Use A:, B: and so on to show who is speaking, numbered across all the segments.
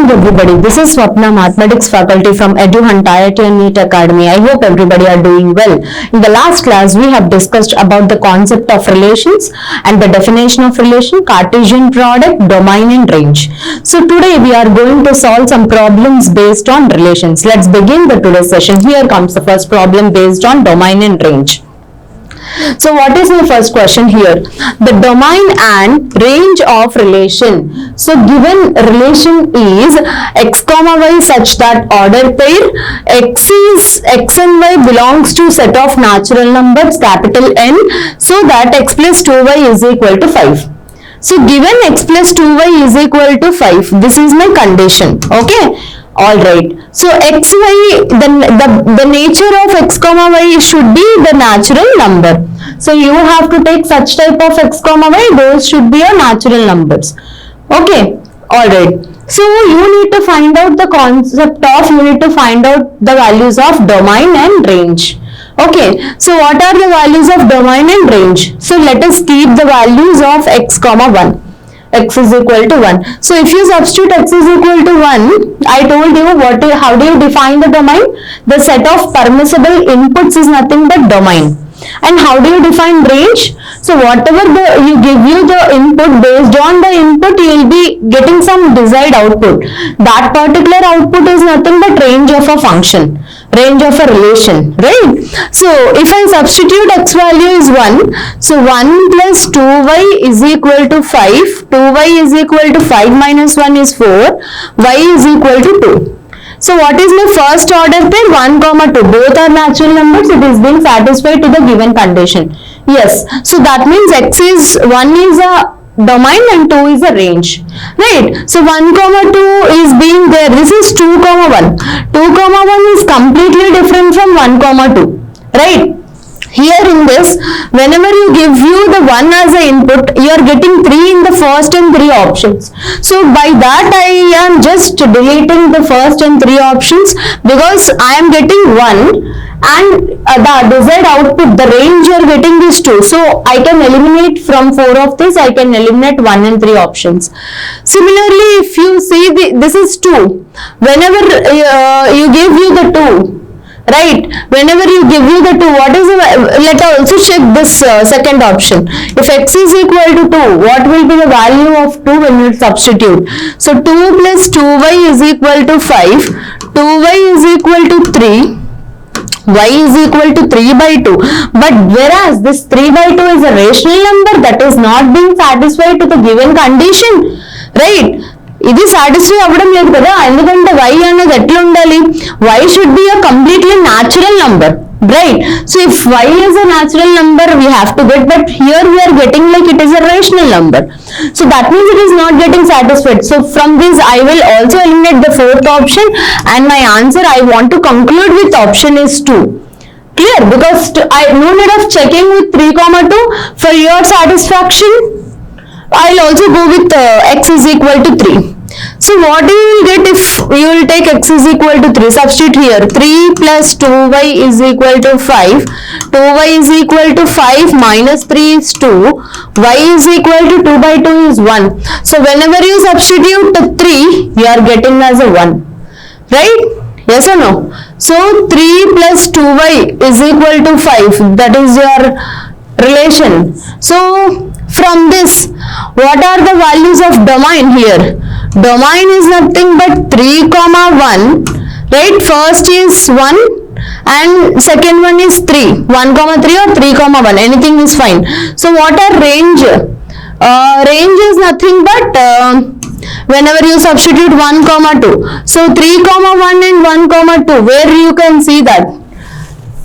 A: morning everybody. This is Swapna, Mathematics faculty from EDUHUNT IIT and NEET Academy. I hope everybody are doing well. In the last class, we have discussed about the concept of relations and the definition of relation, Cartesian product, domain and range. So today we are going to solve some problems based on relations. Let's begin the today's session. Here comes the first problem based on domain and range. So what is my first question here? The domain and range of relation. So given relation is x comma y such that order pair x and y belongs to set of natural numbers capital N, so that x plus 2y is equal to 5. So given x plus 2y is equal to 5, this is my condition. Okay. Alright, so xy, the nature of x comma y should be the natural number. So you have to take such type of x comma y, those should be your natural numbers. Okay, alright. So you need to find out the concept of, you need to find out the values of domain and range. Okay, so what are the values of domain and range? So let us keep the values of x comma 1. X is equal to 1. So if you substitute x is equal to 1, I told you how do you define the domain? The set of permissible inputs is nothing but domain. And how do you define range? So whatever you give you the input, based on the input you will be getting some desired output. That particular output is nothing but range of a function, range of a relation, right? So if I substitute x value is 1, so 1 plus 2y is equal to 5, 2y is equal to 5 minus 1 is 4, y is equal to 2. So what is my first order pair? 1 comma 2, both are natural numbers, it is being satisfied to the given condition. Yes, so that means x is 1 is a domain and 2 is a range, right? So 1 comma 2 is being there, this is 2 comma 1. 2 comma 1 is completely different from 1 comma 2, right? Here in this, whenever you give you the 1 as an input, you are getting 3 in the first and 3 options. So by that I am just deleting the first and 3 options, because I am getting 1 and the desired output, the range you are getting is 2. So I can eliminate from 4 of this, I can eliminate 1 and 3 options. Similarly, if you see this is 2, whenever you give you the 2, right, whenever you give you the 2, what is the, let us also check this second option. If x is equal to 2, what will be the value of 2 when you substitute? So 2 plus 2y is equal to 5, 2y is equal to 3, y is equal to 3 by 2. But whereas this 3 by 2 is a rational number, that is not being satisfied to the given condition, right? ఇది satisfy అవ్వడం లేదు కదా, ఎందుకంటే y అనేది ఎట్లా ఉండాలి? y should be a completely natural number, right? So if y is a natural number we have to get, but here we are getting like it is a rational number, so that means it is not getting satisfied. So from this I will also eliminate the fourth option, and my answer I want to conclude with option is 2. Clear? Because I no need of checking with 3 comma 2 for your satisfaction. I'll also go with x is equal to 3. So what you will get if you will take x is equal to 3, substitute here, 3 plus 2y is equal to 5, 2y is equal to 5 minus 3 is 2, y is equal to 2 by 2 is 1. So whenever you substitute the 3, you are getting as a 1, right? Yes or no? So 3 plus 2y is equal to 5, that is your relation. So from this, what are the values of domain here? Domain is nothing but 3 comma 1, right? First is 1 and second one is 3, 1 comma 3 or 3 comma 1, anything is fine. So what are range? Range is nothing but whenever you substitute 1 comma 2. So 3 comma 1 and 1 comma 2, where you can see that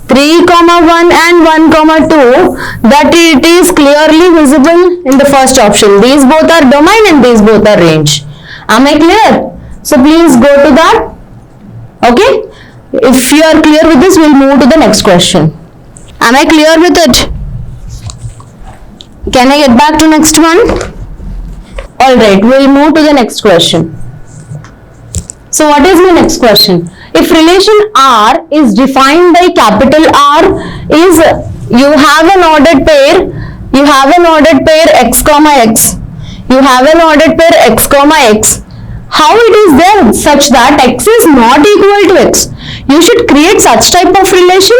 A: 3 comma 1 and 1 comma 2, that it is clearly visible in the first option. These both are domain and these both are range. Am I clear? So please go to that. Okay. If you are clear with this, we'll move to the next question. Am I clear with it? Can I get back to next one? Alright, we'll move to the next question. So what is my next question? If relation R is defined by capital R, is you have an ordered pair x comma x, you have an ordered pair x comma x, How it is there such that x is not equal to x? You should create such type of relation.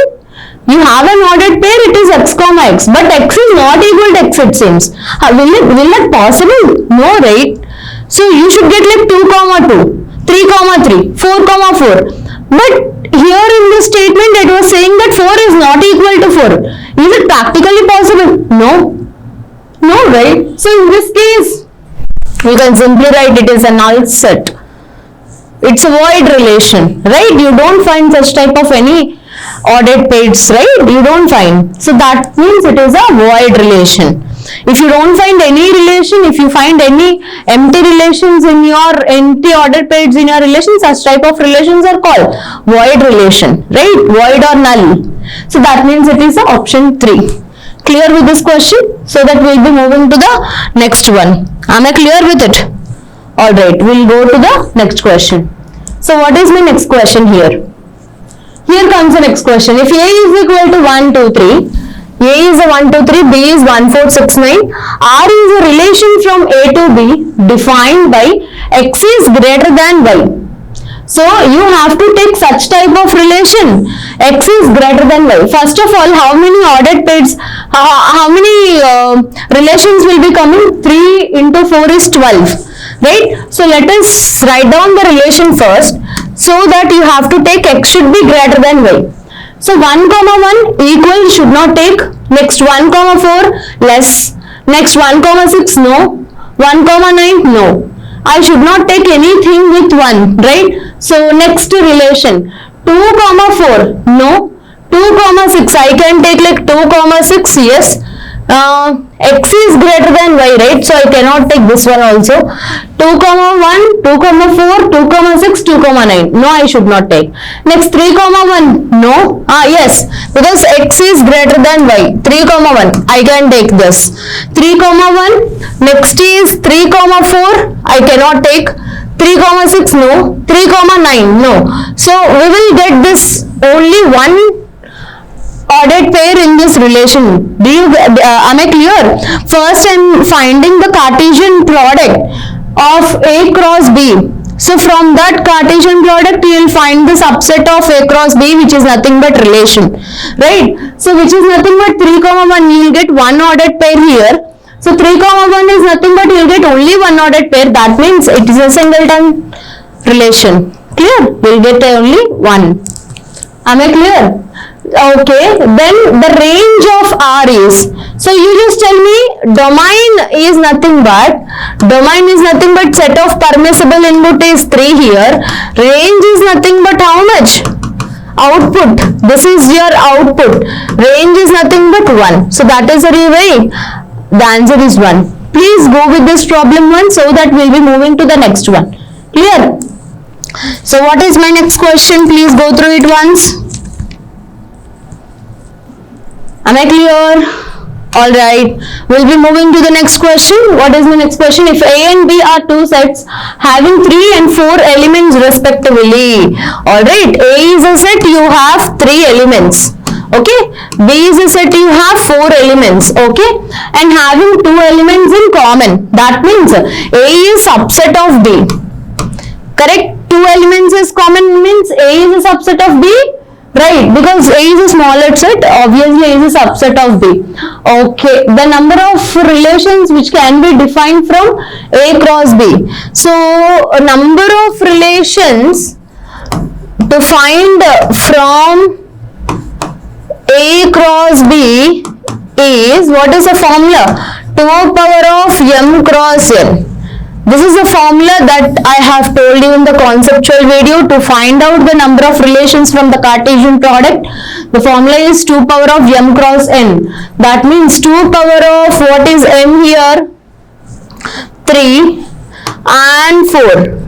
A: You have an ordered pair, it is x comma x, but x is not equal to x, it seems. Will that possible? No, right? So you should get like 2 comma 2, 3 comma 3, 4 comma 4. But here in this statement it was saying that 4 is not equal to 4. Is it practically possible? No. No, right? So in this case, you can simply write it is a null set. It's a void relation, right? You don't find such type of any ordered pairs, right? You don't find. So that means it is a void relation. If you don't find any relation, if you find any empty relations in your empty ordered pairs in your relation, such type of relations are called void relation, right? Void or null. So that means it is option 3. Clear with this question? So that we'll be moving to the next one. Am I clear with it? Alright, we'll go to the next question. So what is my next question here? Here comes the next question. If A is equal to 1, 2, 3, A is a 1, 2, 3, B is 1, 4, 6, 9, R is a relation from A to B defined by X is greater than Y. So you have to take such type of relation. X is greater than Y. First of all, how many ordered pairs, how many relations will be coming? 3 into 4 is 12. Right? So let us write down the relation first, so that you have to take x should be greater than y. So 1 comma 1 equal should not take. Next 1 comma 4 less. Next 1 comma 6 no. 1 comma 9 no. I should not take anything with 1, right? So next relation 2 comma 4 no. 2 comma 6 I can take like 2 comma 6 yes. X is greater than y, right? So I cannot take this one also. 2 comma 1, 2 comma 4, 2 comma 6, 2 comma 9. No, I should not take. Next 3 comma 1. No. Yes. Because x is greater than y. 3 comma 1. I can take this. 3 comma 1. Next is 3 comma 4. I cannot take. 3 comma 6. No. 3 comma 9. No. So we will get this only one ordered pair in this relation. Am I clear? First I am finding the Cartesian product of A cross B. So from that Cartesian product you will find the subset of A cross B, which is nothing but relation, right? So which is nothing but 3 comma 1, you will get one ordered pair here. So 3 comma 1 is nothing but you will get only one ordered pair. That means it is a singleton relation. Clear? We will get only one. Am I clear? Okay, then the range of R is, so you just tell me domain is nothing but set of permissible input is 3 here, range is nothing but how much? Output. This is your output. Range is nothing but 1. So that is the way the answer is 1. Please go with this problem 1 so that we will be moving to the next one. Clear? So what is my next question? Please go through it once. Am I clear? Alright, we'll be moving to the next question. What is the next question? If A and B are two sets having 3 and 4 elements respectively. Alright, A is a set, you have 3 elements. Okay, B is a set, you have 4 elements. Okay, and having 2 elements in common. That means A is subset of B. Correct? 2 elements is common means A is a subset of B. Right, because A is a smaller set, obviously A is a subset of B. Okay, the number of relations which can be defined from A cross B. So, a number of relations to find from A cross B is, what is the formula? 2 power of m cross n. This is the formula that I have told you in the conceptual video to find out the number of relations from the Cartesian product. The formula is 2 power of m cross n. That means 2 power of what is m here? 3 and 4.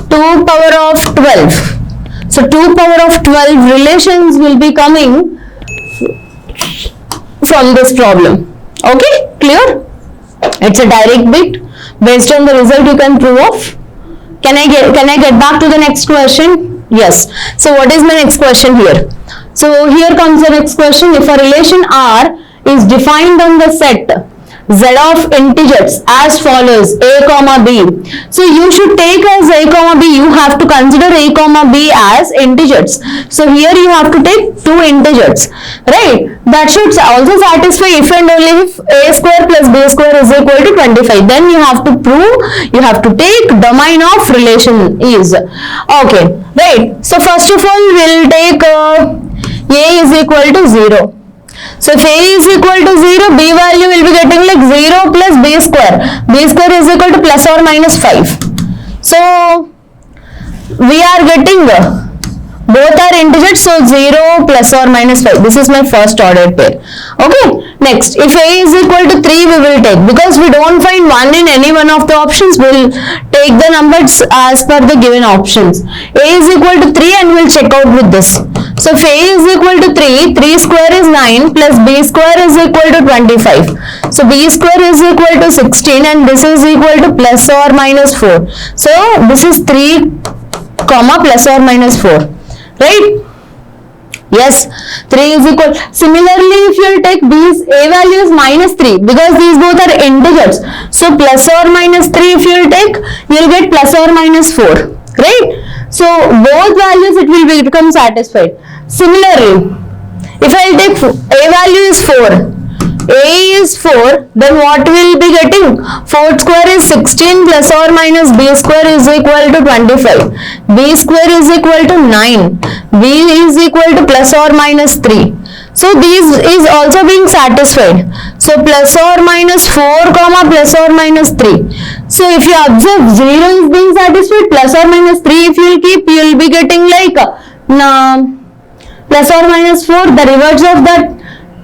A: 2 power of 12. So 2 power of 12 relations will be coming from this problem. Okay, clear? It's a direct bit. Based on the result you can prove of. Can I get back to the next question? Yes. So what is my next question here? So here comes the next question. If a relation R is defined on the set z of integers as follows: a comma b. So you should take as a comma b, you have to consider a comma b as integers. So here you have to take two integers, right? That should also satisfy if and only if a square plus b square is equal to 25. Then you have to prove, you have to take domain of relation is. Okay, right? So first of all we'll take a is equal to 0. So if a is equal to 0, b value will be getting like 0 plus b square. B square is equal to plus or minus 5. So we are getting both are integers, so 0 plus or minus 5. This is my first ordered pair. Okay. Next, if a is equal to 3, we will take, because we don't find 1 in any one of the options, we will take the numbers as per the given options. A is equal to 3 and we will check out with this. So if a is equal to 3, 3 square is 9 plus b square is equal to 25. So b square is equal to 16 and this is equal to plus or minus 4. So this is 3 comma plus or minus 4. Right? Yes, 3 is equal. Similarly, if you will take b's, a value is minus 3 because these both are integers. So plus or minus 3 if you will take, you will get plus or minus 4. Right? So both values it will become satisfied. Similarly, if I will take a value is 4. A is 4, then what will be getting? 4 square is 16 plus or minus b square is equal to 25. B square is equal to 9. B is equal to plus or minus 3. So these is also being satisfied. So plus or minus 4 comma plus or minus 3. So if you observe 0 is being satisfied, plus or minus 3 if you will keep, you will be getting like plus or minus 4, the reverse of that.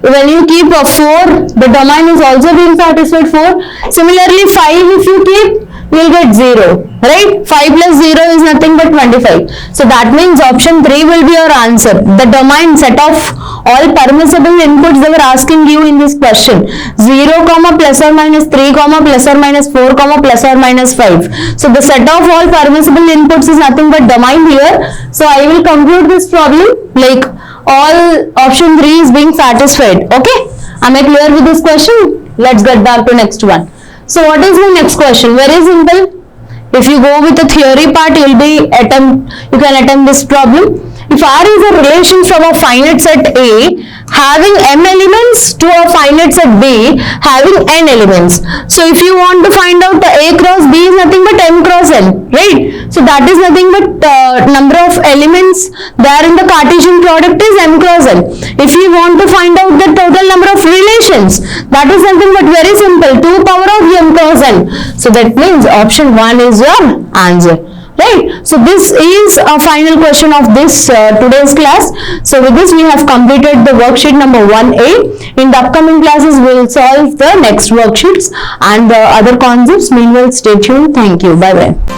A: When you keep a 4, the domain is also being satisfied 4. Similarly, 5 if you keep, you will get 0. Right? 5 plus 0 is nothing but 25. So that means option 3 will be your answer. The domain set of all permissible inputs they were asking you in this question. 0 comma plus or minus 3 comma plus or minus 4 comma plus or minus 5. So the set of all permissible inputs is nothing but domain here. So I will conclude this problem like all option 3 is being satisfied. Okay, am I clear with this question? Let's get back to next one. So what is the next question? Very simple. If you go with the theory part, you can attempt this problem. If R is a relation from a finite set A having m elements to a finite set B having n elements. So if you want to find out the A cross B is nothing but m cross n, right? So that is nothing but number of elements there in the Cartesian product is m cross n. If you want to find out the total number of relations, that is nothing but very simple, 2 power of m cross n. So that means option 1 is your answer. Right? So this is a final question of this today's class. So with this we have completed the worksheet number 1A. In the upcoming classes we will solve the next worksheets and the other concepts. Meanwhile, stay tuned. Thank you. Bye bye.